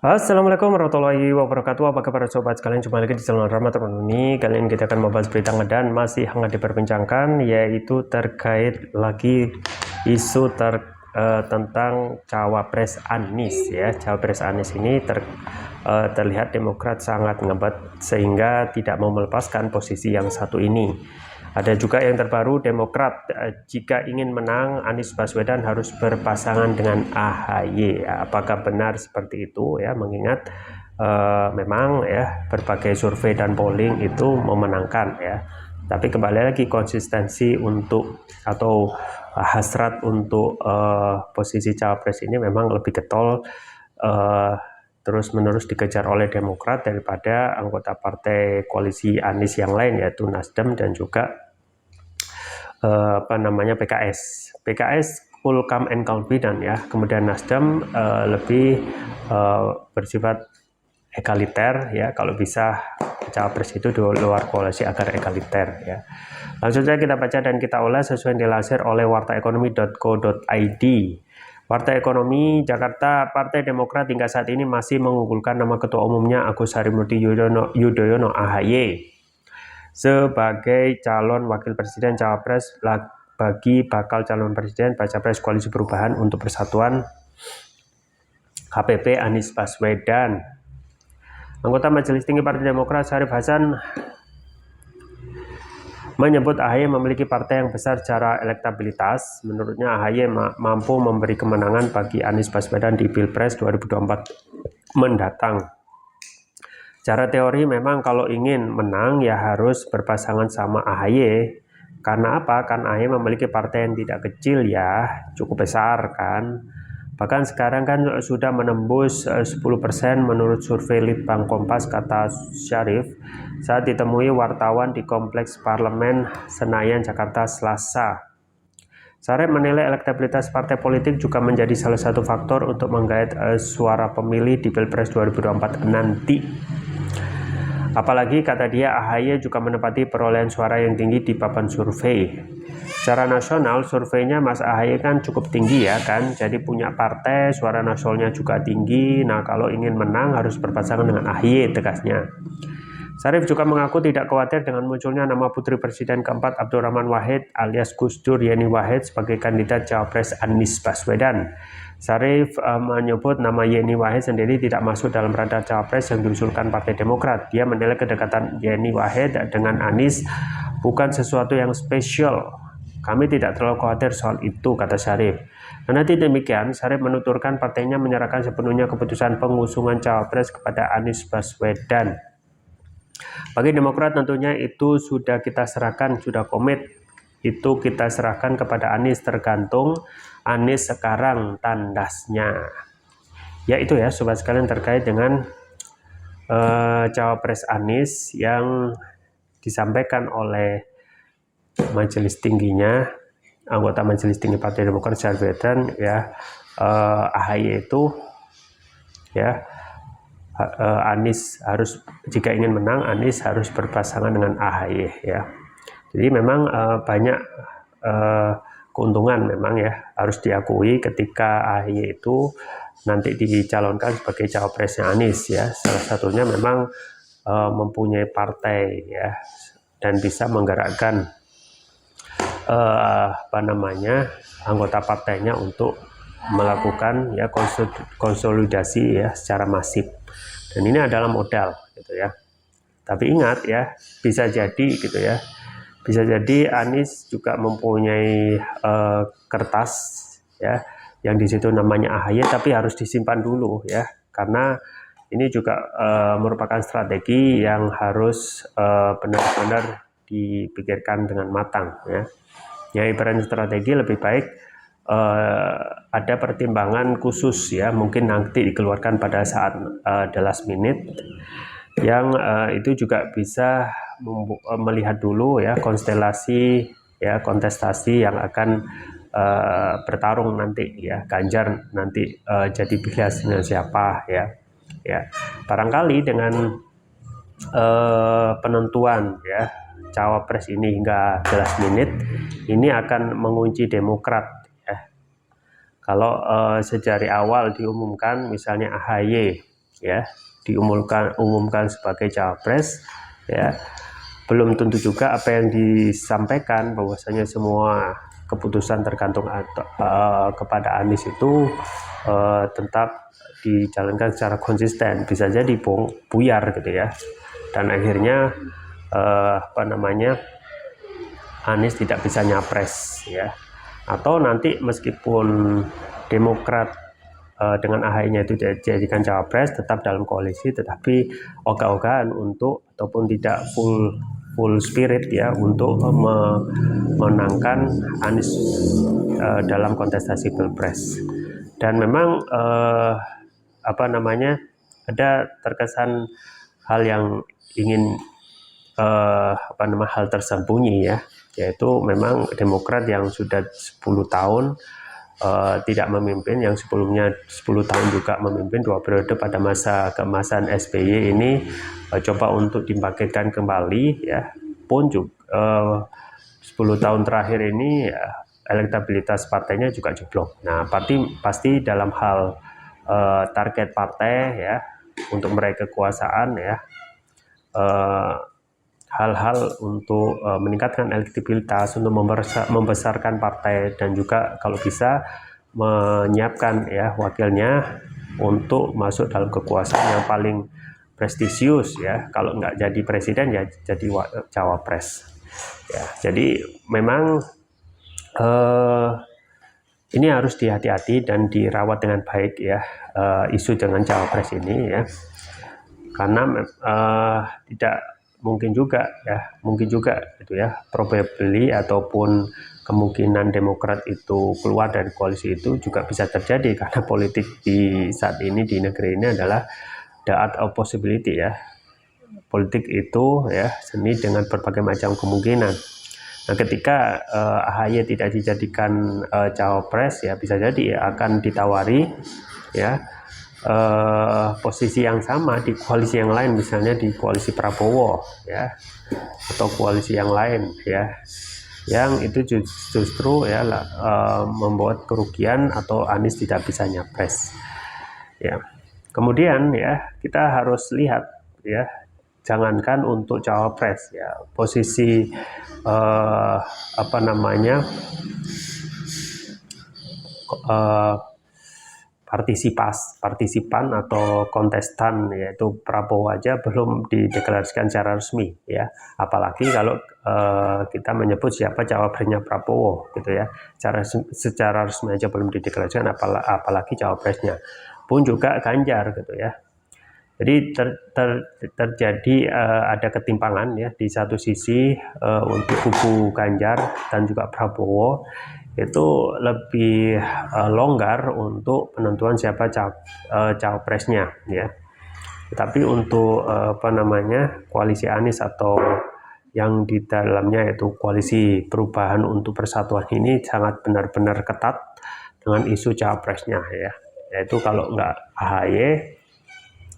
Assalamualaikum warahmatullahi wabarakatuh. Apa kabar sobat sekalian? Jumpa lagi di channel Rahmat ini. Kali ini kita akan membahas berita ngedan masih hangat diperbincangkan, yaitu terkait lagi isu tentang Cawapres Anies ya. Cawapres Anies ini terlihat Demokrat sangat ngebet sehingga tidak mau melepaskan posisi yang satu ini. Ada juga yang terbaru, Demokrat jika ingin menang Anies Baswedan harus berpasangan dengan AHY. Apakah benar seperti itu ya? Mengingat memang ya berbagai survei dan polling itu memenangkan ya. Tapi kembali lagi konsistensi untuk atau hasrat untuk posisi cawapres ini memang lebih getol terus-menerus dikejar oleh Demokrat daripada anggota partai koalisi Anies yang lain, yaitu Nasdem dan juga PKS. PKS full calm and confident ya. Kemudian Nasdem lebih bersifat egaliter ya. Kalau bisa cawapres itu di luar koalisi agar egaliter ya. Langsung saja kita baca dan kita ulas sesuai yang dilansir oleh wartaekonomi.co.id. Warta Ekonomi Jakarta, Partai Demokrat hingga saat ini masih mengunggulkan nama Ketua Umumnya Agus Harimurti Yudhoyono AHY sebagai calon wakil presiden cawapres bagi bakal calon presiden baca pres Koalisi Perubahan untuk Persatuan KPP Anies Baswedan. Anggota Majelis Tinggi Partai Demokrat Syarif Hasan menyebut AHY memiliki partai yang besar secara elektabilitas. Menurutnya AHY mampu memberi kemenangan bagi Anies Baswedan di Pilpres 2024 mendatang. Secara teori memang kalau ingin menang ya harus berpasangan sama AHY. Karena apa? Kan AHY memiliki partai yang tidak kecil ya, cukup besar kan. Bahkan sekarang kan sudah menembus 10% menurut survei Litbang Kompas, kata Syarif saat ditemui wartawan di Kompleks Parlemen Senayan, Jakarta Selasa. Syarif menilai elektabilitas partai politik juga menjadi salah satu faktor untuk menggait suara pemilih di Pilpres 2024 nanti. Apalagi kata dia AHY juga menempati perolehan suara yang tinggi di papan survei. Secara nasional surveinya Mas AHY kan cukup tinggi ya kan, jadi punya partai, suara nasionalnya juga tinggi. Nah kalau ingin menang harus berpasangan dengan AHY, tegasnya. Syarif juga mengaku tidak khawatir dengan munculnya nama Putri Presiden keempat Abdurrahman Wahid alias Gus Dur Yeni Wahid sebagai kandidat cawapres Anies Baswedan. Syarif menyebut nama Yeni Wahid sendiri tidak masuk dalam radar cawapres yang diusulkan Partai Demokrat. Dia menilai kedekatan Yeni Wahid dengan Anies bukan sesuatu yang spesial. Kami tidak terlalu khawatir soal itu, kata Syarif. Nanti demikian, Syarif menuturkan partainya menyerahkan sepenuhnya keputusan pengusungan cawapres kepada Anies Baswedan. Bagi Demokrat tentunya itu sudah kita serahkan, sudah komit. Itu kita serahkan kepada Anies, tergantung Anies sekarang tandasnya. Ya itu ya sobat sekalian terkait dengan cawapres Anies yang disampaikan oleh majelis tingginya, anggota majelis tinggi Partai Demokrat Syarif Hasan ya, AHY itu ya, Anies harus, jika ingin menang Anies harus berpasangan dengan AHY ya. Jadi memang banyak keuntungan memang ya, harus diakui ketika AHY itu nanti dicalonkan sebagai cawapresnya Anies ya. Salah satunya memang mempunyai partai ya, dan bisa menggerakkan anggota partainya untuk melakukan ya konsolidasi ya secara masif. Dan ini adalah modal gitu ya. Tapi ingat ya, bisa jadi gitu ya. Bisa jadi Anies juga mempunyai kertas ya yang di situ namanya AHY, tapi harus disimpan dulu ya. Karena ini juga merupakan strategi yang harus benar-benar dipikirkan dengan matang ya. Ya ibaratnya strategi lebih baik ada pertimbangan khusus ya, mungkin nanti dikeluarkan pada saat the last minute yang itu juga bisa melihat dulu ya konstelasi ya, kontestasi yang akan bertarung nanti ya, Ganjar nanti jadi pilihan dengan siapa ya. Ya barangkali dengan penentuan ya cawapres ini hingga the last minute ini akan mengunci Demokrat. Kalau sejak awal diumumkan misalnya AHY ya umumkan sebagai cawapres, ya belum tentu juga apa yang disampaikan bahwasanya semua keputusan tergantung kepada Anies itu tetap dijalankan secara konsisten. Bisa jadi buyar gitu ya, dan akhirnya Anies tidak bisa nyapres ya, atau nanti meskipun Demokrat dengan AHY-nya itu dijadikan cawapres tetap dalam koalisi, tetapi ogah-ogahan untuk ataupun tidak full spirit ya untuk memenangkan Anies dalam kontestasi Pilpres. Dan memang ada terkesan hal yang ingin hal tersembunyi ya, yaitu memang Demokrat yang sudah 10 tahun tidak memimpin, yang sebelumnya 10 tahun juga memimpin 2 periode pada masa keemasan SBY ini coba untuk dibangkitkan kembali ya, pun juga 10 tahun terakhir ini elektabilitas partainya juga jeblok. Nah, pasti dalam hal target partai ya untuk meraih kekuasaan ya, hal-hal untuk meningkatkan elektabilitas, untuk membesarkan partai, dan juga kalau bisa menyiapkan ya wakilnya untuk masuk dalam kekuasaan yang paling prestisius ya, kalau nggak jadi presiden ya jadi cawapres ya. Jadi memang ini harus dihati-hati dan dirawat dengan baik ya, isu dengan cawapres ini ya, karena tidak mungkin juga gitu ya, probably ataupun kemungkinan Demokrat itu keluar dari koalisi itu juga bisa terjadi, karena politik di saat ini di negeri ini adalah the art of possibility ya. Politik itu ya seni dengan berbagai macam kemungkinan. Nah, ketika AHY tidak dijadikan cawapres ya, bisa jadi ya, akan ditawari ya posisi yang sama di koalisi yang lain, misalnya di koalisi Prabowo ya, atau koalisi yang lain ya, yang itu justru ya membuat kerugian atau Anies tidak bisa nyapres ya. Kemudian ya kita harus lihat ya, jangankan untuk cawapres ya, posisi partisipan atau kontestan, yaitu Prabowo aja belum dideklarasikan secara resmi ya, apalagi kalau kita menyebut siapa cawapresnya Prabowo gitu ya, secara resmi aja belum dideklarasikan, apalagi cawapresnya. Pun juga Ganjar gitu ya. Jadi terjadi ada ketimpangan ya, di satu sisi untuk kubu Ganjar dan juga Prabowo itu lebih longgar untuk penentuan siapa cawapresnya ya. Tapi untuk koalisi Anies atau yang di dalamnya yaitu koalisi perubahan untuk persatuan ini sangat benar-benar ketat dengan isu cawapresnya ya. Yaitu kalau nggak AHY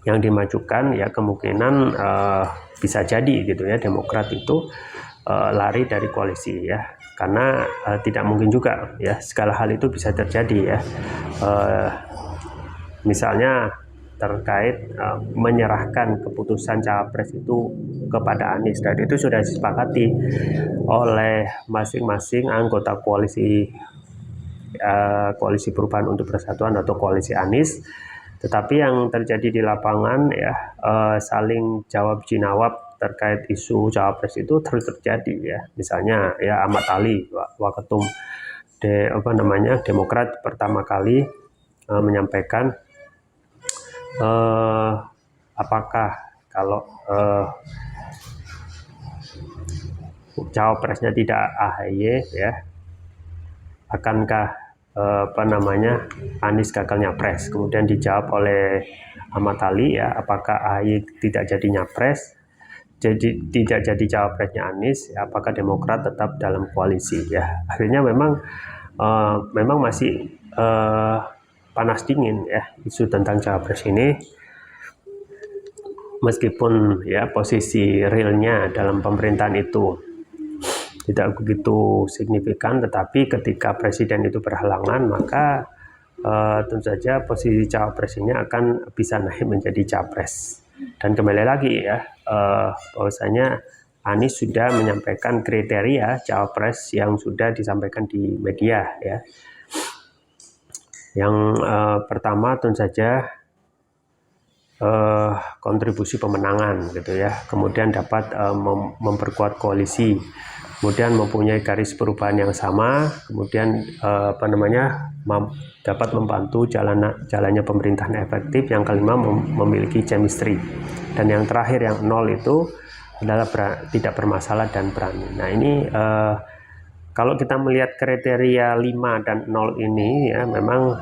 yang dimajukan ya, kemungkinan bisa jadi gitu ya, Demokrat itu lari dari koalisi ya, karena tidak mungkin juga ya, segala hal itu bisa terjadi ya, misalnya terkait menyerahkan keputusan cawapres itu kepada Anies, dan itu sudah disepakati oleh masing-masing anggota koalisi perubahan untuk persatuan atau koalisi Anies. Tetapi yang terjadi di lapangan ya, saling jawab jinawab terkait isu cawapres itu terus terjadi ya. Misalnya ya Ahmad Ali, Waketum Demokrat pertama kali menyampaikan apakah kalau cawapresnya tidak AHY ya, akankah Anies gagal nyapres. Kemudian dijawab oleh Ahmad Ali ya, apakah AHY tidak jadi nyapres, tidak jadi cawapresnya Anies, ya, apakah Demokrat tetap dalam koalisi ya. Akhirnya memang masih panas dingin ya isu tentang cawapres ini, meskipun ya posisi realnya dalam pemerintahan itu tidak begitu signifikan, tetapi ketika presiden itu berhalangan, maka tentu saja posisi cawapres ini akan bisa naik menjadi capres. Dan kembali lagi ya, bahwasanya Anies sudah menyampaikan kriteria cawapres yang sudah disampaikan di media ya. Yang pertama tentu saja kontribusi pemenangan gitu ya, kemudian dapat memperkuat koalisi, kemudian mempunyai garis perubahan yang sama, kemudian dapat membantu jalannya pemerintahan efektif, yang kelima memiliki chemistry, dan yang terakhir yang 0 itu adalah tidak bermasalah dan berani. Nah ini kalau kita melihat kriteria 5 dan 0 ini ya, memang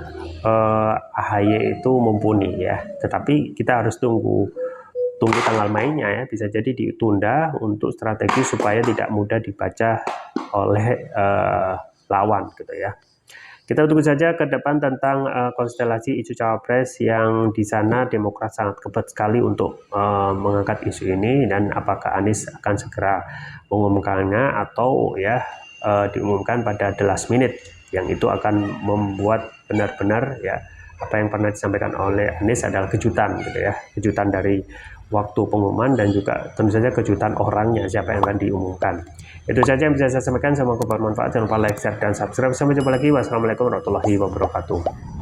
AHY itu mumpuni ya, tetapi kita harus tunggu tanggal mainnya ya, bisa jadi ditunda untuk strategi supaya tidak mudah dibaca oleh lawan gitu ya. Kita tunggu saja ke depan tentang konstelasi isu cawapres yang di sana Demokrat sangat kebat sekali untuk mengangkat isu ini, dan apakah Anies akan segera mengumumkannya atau ya diumumkan pada the last minute, yang itu akan membuat benar-benar ya apa yang pernah disampaikan oleh Anies adalah kejutan gitu ya, kejutan dari waktu pengumuman dan juga tentu saja kejutan orangnya siapa yang akan diumumkan. Itu saja yang bisa saya sampaikan, semoga bermanfaat. Jangan lupa like, share, dan subscribe. Sampai jumpa lagi. Wassalamualaikum warahmatullahi wabarakatuh.